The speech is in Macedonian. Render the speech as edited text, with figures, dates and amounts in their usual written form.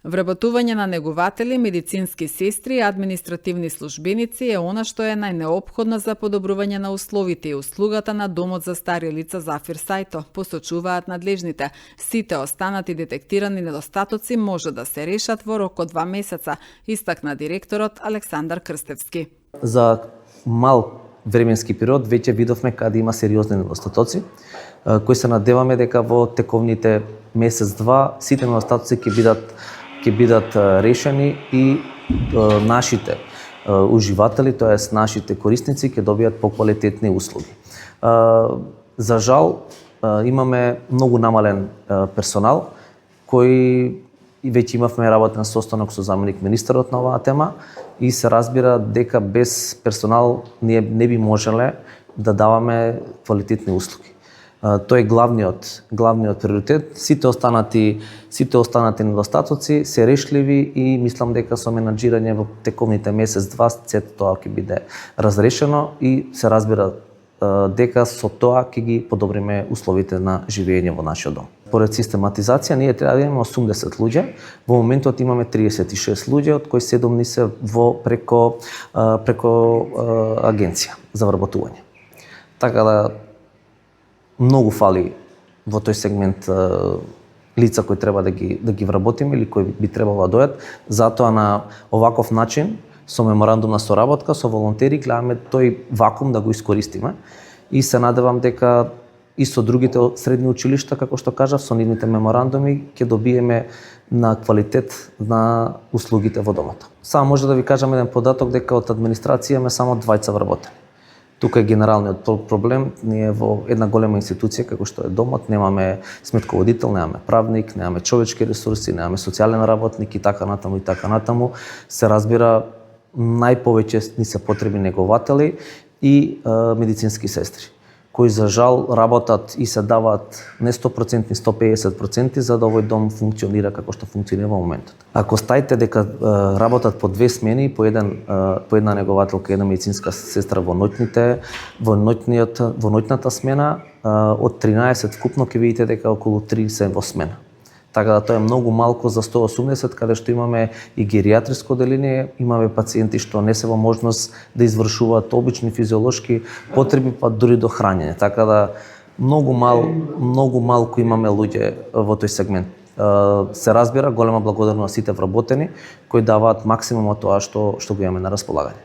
Вработување на негуватели, медицински сестри и административни службеници е она што е најнеопходно за подобрување на условите и услугата на Домот за стари лица Зафир Сајто, посочуваат надлежните. Сите останати детектирани недостатоци може да се решат во рок од 2 месеца, истакна директорот Александар Крстевски. За мал временски период веќе видовме каде има сериозни недостатоци, кои се надеваме дека во тековните месец-два сите недостатоци ќе бидат решени и нашите уживатели, тоест нашите корисници ќе добијат поквалитетни услуги. За жал имаме многу намален персонал кој веќе имавме работен состанок со заменик министерот на оваа тема и се разбира дека без персонал ние не би можеле да даваме квалитетни услуги. Тој е главниот приоритет. Сите останати недостатоци се решливи и мислам дека со менаџирање во тековните месец-два сето тоа ќе биде разрешено и се разбира дека со тоа ќе ги подобриме условите на живење во нашиот дом. Поред систематизација ние треба да имаме 80 луѓе. Во моментот имаме 36 луѓе, од кои 7 ни се преко агенција за вработување. Така да многу фали во тој сегмент лица кои треба да ги вработиме или кои би требало да дојдат. Затоа на оваков начин со меморандум на соработка со волонтери гледаме тој вакуум да го искористиме и се надевам дека и со другите средни училишта, како што кажав, со нивните меморандуми ќе добиеме на квалитет на услугите во домот. Само може да ви кажам еден податок дека од администрација имаме само 2 вработени. Тука е генералниот проблем. Ние во една голема институција како што е домот немаме сметководител, немаме правник, немаме човечки ресурси, немаме социјален работник и така натаму. Се разбира, најповеќе ни се потребни негователи и медицински сестри, кои за жал работат и се даваат не 100%, 150% за да овој дом функционира како што функционира во моментот. Ако стаите дека работат по 2 смени, по една негователка и една медицинска сестра во ноќната смена, од 13 вкупно ќе видите дека околу 3 се во смена. Така да тоа е многу малку за 180, каде што имаме и гериатриско одделение, имаме пациенти што не се во можност да извршуваат обични физиолошки потреби, па дури до хранење. Така да многу малку имаме луѓе во тој сегмент. Се разбира, голема благодарност на сите вработени кои даваат максимум од тоа што го имаме на располагање.